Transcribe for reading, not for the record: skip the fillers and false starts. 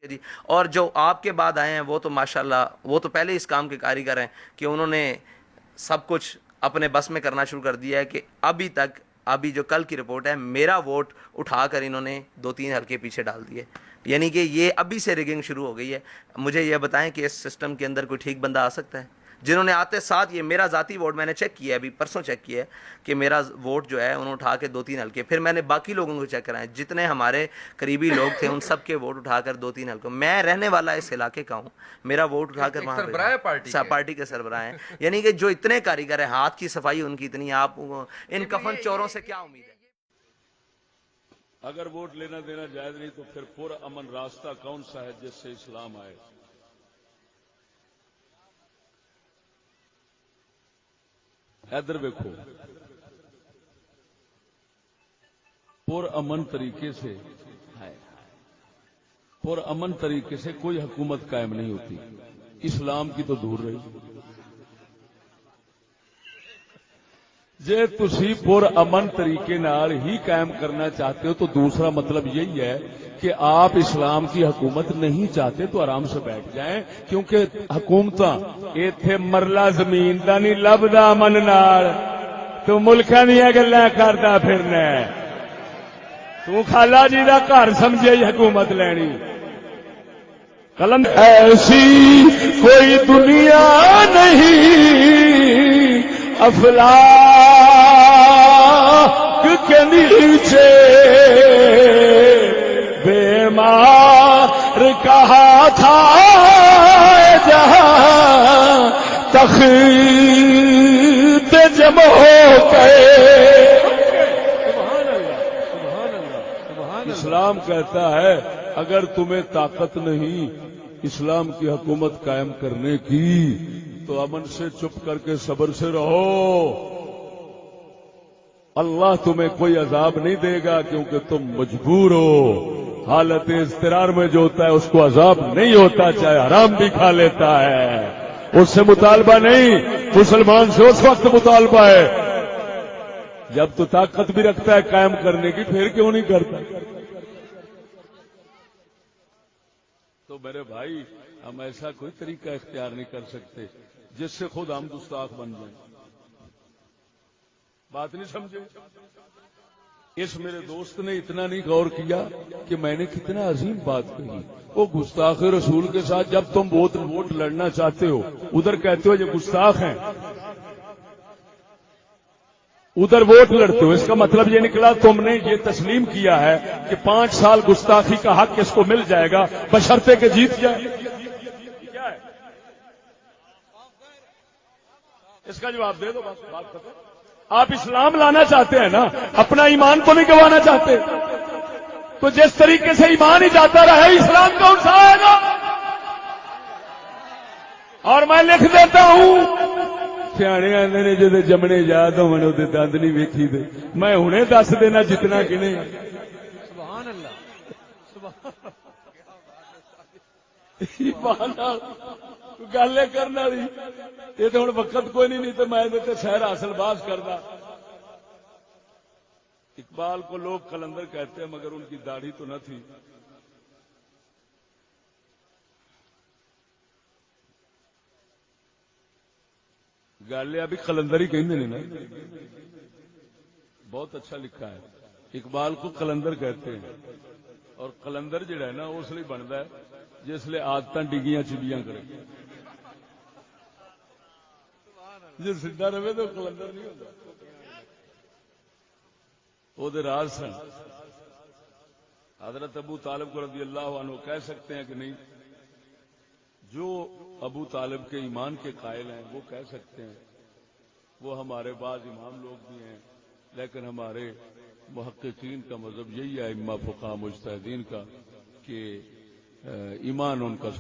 جی، اور جو آپ کے بعد آئے ہیں وہ تو ماشاءاللہ وہ تو پہلے اس کام کے کاریگر ہیں کہ انہوں نے سب کچھ اپنے بس میں کرنا شروع کر دیا ہے کہ ابھی جو کل کی رپورٹ ہے میرا ووٹ اٹھا کر انہوں نے 2-3 حلقے پیچھے ڈال دیے، یعنی کہ یہ ابھی سے ریگنگ شروع ہو گئی ہے۔ مجھے یہ بتائیں کہ اس سسٹم کے اندر کوئی ٹھیک بندہ آ سکتا ہے؟ جنہوں نے آتے ساتھ یہ میرا ذاتی ووٹ میں نے چیک کیا ہے، ابھی پرسوں چیک کیا ہے کہ میرا ووٹ جو ہے انہوں نے اٹھا کے 2-3 حلقے، پھر میں نے باقی لوگوں کو چیک کرائے، جتنے ہمارے قریبی لوگ تھے ان سب کے ووٹ اٹھا کر 2-3 حلقوں، میں رہنے والا اس علاقے کا ہوں، میرا ووٹ اٹھا کر وہاں پارٹی کے سربراہ ہیں، یعنی کہ جو اتنے کاریگر ہیں، ہاتھ کی صفائی ان کی اتنی، آپ ان کفن چوروں سے کیا امید ہے؟ اگر ووٹ لینا دینا جائز نہیں تو پھر پرامن راستہ کون سا ہے جس سے اسلام آئے؟ ادھر دیکھو، پرامن طریقے سے کوئی حکومت قائم نہیں ہوتی، اسلام کی تو دور رہی۔ جے تسی پرامن طریقے نال ہی قائم کرنا چاہتے ہو تو دوسرا مطلب یہی ہے کہ آپ اسلام کی حکومت نہیں چاہتے تو آرام سے بیٹھ جائیں، کیونکہ حکومتاں ایتھے مرلہ زمین دا نہیں لبدا امن نال، تو ملکاں دیاں گلاں کردا پھرنا ہے، تو خالہ جی دا گھر سمجھے حکومت لینی۔ قلم ایسی کوئی دنیا نہیں افلاک کے نیچے بیمار کہا تھا جہاں تخت جمع ہو گئے۔ اسلام کہتا ہے اگر تمہیں طاقت نہیں اسلام کی حکومت قائم کرنے کی تو امن سے چپ کر کے صبر سے رہو، اللہ تمہیں کوئی عذاب نہیں دے گا کیونکہ تم مجبور ہو۔ حالت اضطرار میں جو ہوتا ہے اس کو عذاب نہیں ہوتا، چاہے حرام بھی کھا لیتا ہے، اس سے مطالبہ نہیں، مسلمان سے اس وقت مطالبہ ہے جب تو طاقت بھی رکھتا ہے قائم کرنے کی، پھر کیوں نہیں کرتا؟ تو میرے بھائی، ہم ایسا کوئی طریقہ اختیار نہیں کر سکتے جس سے خود ہم گستاخ بن جائیں۔ بات نہیں سمجھے؟ اس میرے دوست نے اتنا نہیں غور کیا کہ میں نے کتنا عظیم بات کہی۔ وہ گستاخ رسول کے ساتھ جب تم ووٹ لڑنا چاہتے ہو، ادھر کہتے ہو یہ گستاخ ہیں، ادھر ووٹ لڑتے ہو، اس کا مطلب یہ نکلا تم نے یہ تسلیم کیا ہے کہ 5 سال گستاخی کا حق اس کو مل جائے گا بشرطے کہ جیت جائے۔ اس کا جواب دے دو، بات ختم۔ آپ اسلام لانا چاہتے ہیں نا، اپنا ایمان تو نہیں گنوانا چاہتے، تو جس طریقے سے ایمان ہی جاتا رہے اسلام کون سا آئے گا؟ اور میں لکھ دیتا ہوں، سیانے آندے نے جدے جمنے یاد ہونے وہ دند نہیں ویکھی دے، میں ہنے دس دینا جتنا گنے۔ سبحان اللہ، گل کرنے والی یہ تو ہوں وقت کوئی نہیں تو میں شہر حاصل باز کردا۔ اقبال کو لوگ قلندر کہتے ہیں مگر ان کی داڑھی تو نہ تھی۔ گل ابھی قلندر ہی کہندے نے نا، بہت اچھا لکھا ہے۔ اقبال کو قلندر کہتے ہیں، اور قلندر جڑا ہے نا اس لیے بنتا ہے جس لیے آدت ڈگیاں چبیاں کرے، جی سیدھا رہے تو قلندر نہیں ہوتا۔ وہ راز سن حضرت ابو طالب کو رضی اللہ عنہ کہہ سکتے ہیں کہ نہیں؟ جو ابو طالب کے ایمان کے قائل ہیں وہ کہہ سکتے ہیں، وہ ہمارے بعض امام لوگ بھی ہیں، لیکن ہمارے محققین کا مذہب یہی ہے، ائمہ فقہا مجتہدین کا، کہ ایمان ان کا ثابت